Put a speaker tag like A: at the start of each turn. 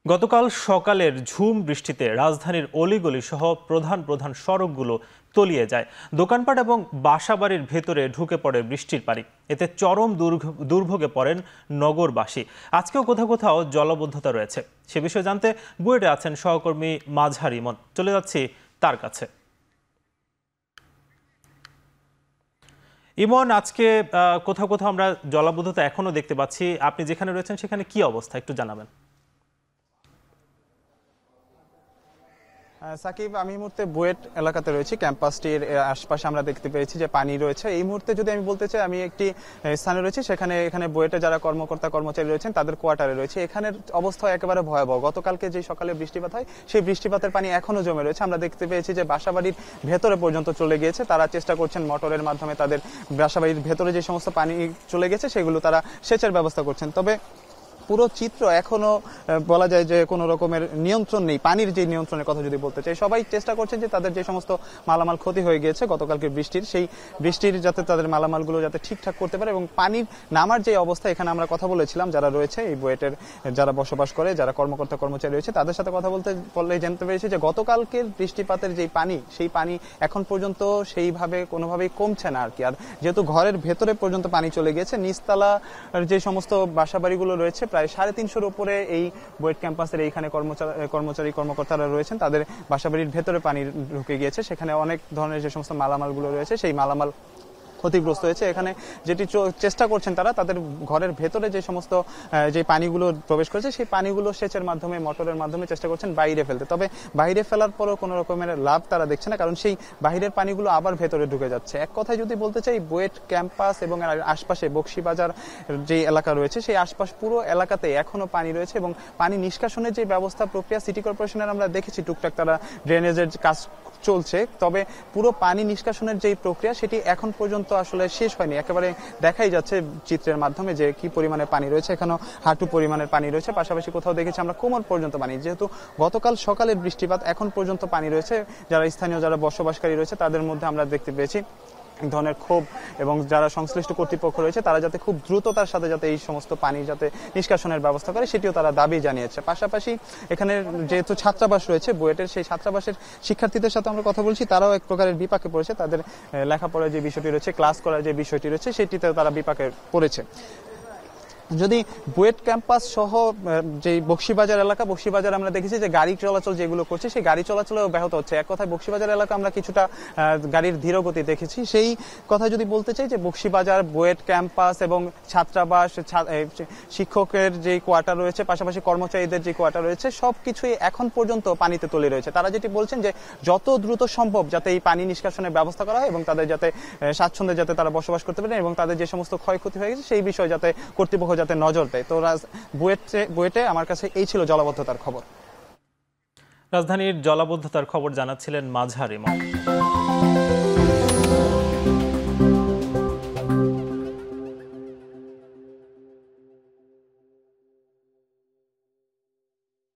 A: গতকাল সকালের ঝুম বৃষ্টিতে রাজধানীর অলিগলি সহ প্রধান প্রধান সড়কগুলো তলিয়ে যায়। দোকানপাট এবং বাসাবাড়ির ভেতরে ঢুকে পড়ে বৃষ্টির পানি। এতে চরম দুর্ভোগে পড়েন নগরবাসী। আজকেও কোথাও কোথাও জলাবদ্ধতা রয়েছে। সে বিষয়ে জানতে বুয়েটে আছেন সহকর্মী মাঝহার ইমন। চলে যাচ্ছি তার কাছে। ইমন, আজকে কোথাও কোথাও আমরা জলাবদ্ধতা এখনো দেখতে পাচ্ছি। আপনি যেখানে রয়েছেন সেখানে কি অবস্থা একটু জানাবেন।
B: সাকিব, আমি এই মুহূর্তে বুয়েট এলাকাতে রয়েছি। ক্যাম্পাসটির আশপাশে আমরা দেখতে পেয়েছি যে পানি রয়েছে। এই মুহূর্তে যদি আমি বলতে চাই, আমি একটি স্থানে রয়েছি, এখানে বুয়েটে যারা কর্মচারী রয়েছেন তাদের কোয়ার্টারে রয়েছে। এখানের অবস্থা একেবারে ভয়াবহ। গতকালকে যে সকালে বৃষ্টিপাত হয় সেই বৃষ্টিপাতের পানি এখনো জমে রয়েছে। আমরা দেখতে পেয়েছি যে বাসাবাড়ির ভেতরে পর্যন্ত চলে গিয়েছে। তারা চেষ্টা করছেন মোটরের মাধ্যমে তাদের বাসাবাড়ির ভেতরে যে সমস্ত পানি চলে গেছে সেগুলো তারা সেচের ব্যবস্থা করছেন। তবে পুরো চিত্র এখনো বলা যায় যে কোনো রকমের নিয়ন্ত্রণ নেই। পানির যে নিয়ন্ত্রণের কথা যদি বলতে চাই, সবাই চেষ্টা করছেন যে তাদের যে সমস্ত মালামাল ক্ষতি হয়ে গিয়েছে গতকালকে সেই বৃষ্টির যাতে তাদের মালামালগুলো যাতে ঠিকঠাক করতে পারে। এবং পানির নামার যে অবস্থা, এখানে আমরা কথা বলেছিলাম যারা রয়েছে এই বুয়েটের, যারা বসবাস করে, যারা কর্মচারী রয়েছে, তাদের সাথে কথা বললে জানতে পেরেছি যে গতকালকের বৃষ্টিপাতের যেই পানি, সেই পানি এখন পর্যন্ত সেইভাবে কোনোভাবেই কমছে না আর কি। আর যেহেতু ঘরের ভেতরে পর্যন্ত পানি চলে গিয়েছে, নিচতলার যে সমস্ত বাসাবাড়িগুলো রয়েছে প্রায় 350-র উপরে এই বুয়েট ক্যাম্পাসের এইখানে কর্মকর্তারা রয়েছেন, তাদের বাসাবাড়ির ভেতরে পানি ঢুকে গিয়েছে। সেখানে অনেক ধরনের যে সমস্ত মালামালগুলো রয়েছে সেই মালামাল ক্ষতিগ্রস্ত হয়েছে। এখানে যেটি চেষ্টা করছেন তারা, তাদের ঘরের ভেতরে যে সমস্ত যে পানিগুলো প্রবেশ করেছে সেই পানিগুলো সেচের মাধ্যমে, মোটরের মাধ্যমে চেষ্টা করছেন বাইরে ফেলতে। তবে বাইরে ফেলার পরও কোনো রকমের লাভ তারা দেখছে না, কারণ সেই বাহিরের পানিগুলো আবার ভেতরে ঢুকে যাচ্ছে। এক কথায় যদি বলতে চাই, বুয়েট ক্যাম্পাস এবং আশপাশে বকশীবাজার যে এলাকা রয়েছে সেই আশপাশ পুরো এলাকাতে এখনো পানি রয়েছে। এবং পানি নিষ্কাশনের যে ব্যবস্থা প্রক্রিয়া সিটি কর্পোরেশনের আমরা দেখেছি টুকটাক তারা ড্রেনেজের কাজ চলছে, তবে পুরো পানি নিষ্কাশনের যে প্রক্রিয়া সেটি এখন পর্যন্ত আসলে শেষ হয়নি। একেবারে দেখাই যাচ্ছে চিত্রের মাধ্যমে যে কি পরিমাণে পানি রয়েছে। এখানেও হাঁটু পরিমাণের পানি রয়েছে। পাশাপাশি কোথাও দেখেছি আমরা কোমর পর্যন্ত পানি। যেহেতু গতকাল সকালের বৃষ্টিপাত, এখন পর্যন্ত পানি রয়েছে। যারা বসবাসকারী রয়েছে তাদের মধ্যে আমরা দেখতে পেয়েছি এক ধরনের ক্ষোভ, এবং যারা সংশ্লিষ্ট কর্তৃপক্ষ রয়েছে তারা যাতে খুব দ্রুততার সাথে যাতে এই সমস্ত পানি যাতে নিষ্কাশনের ব্যবস্থা করে সেটিও তারা দাবি জানিয়েছে। পাশাপাশি এখানে যেহেতু ছাত্রাবাস রয়েছে বুয়েটের, সেই ছাত্রাবাসের শিক্ষার্থীদের সাথে আমরা কথা বলছি, তারাও এক প্রকারের বিপাকে পড়েছে। তাদের লেখাপড়ার যে বিষয়টি রয়েছে, ক্লাস করার যে বিষয়টি রয়েছে, সেটিতে তারা বিপাকে পড়েছে। যদি বুয়েট ক্যাম্পাস সহ যে বকশীবাজার এলাকা, বকশীবাজার আমরা দেখেছি যে গাড়ি চলাচল যেগুলো করছে সেই গাড়ি চলাচলেও ব্যাহত হচ্ছে। এক কথায় বকশীবাজার এলাকা আমরা কিছুটা গাড়ির ধীরগতি দেখেছি। সেই কথা যদি বলতে চাই যে বকশীবাজার, বুয়েট ক্যাম্পাস এবং ছাত্রাবাস, শিক্ষকের যে কোয়ার্টার রয়েছে, পাশাপাশি কর্মচারীদের যে কোয়ার্টার রয়েছে, সবকিছুই এখন পর্যন্ত পানিতে তলিয়ে রয়েছে। তারা যেটি বলছেন যে যত দ্রুত সম্ভব যাতে এই পানি নিষ্কাশনের ব্যবস্থা করা হয় এবং তাদের যাতে স্বাচ্ছন্দ্যে যাতে তারা বসবাস করতে পারেন, এবং তাদের যে সমস্ত ক্ষয়ক্ষতি হয়ে গেছে সেই বিষয়ে যাতে কর্তৃপক্ষ যাতে নজর দেয়। তো বুয়েটে আমার কাছে এই ছিল জলাবদ্ধতার খবর।
A: রাজধানীর জলাবদ্ধতার খবর জানাচ্ছিলেন মাঝহার ইমন।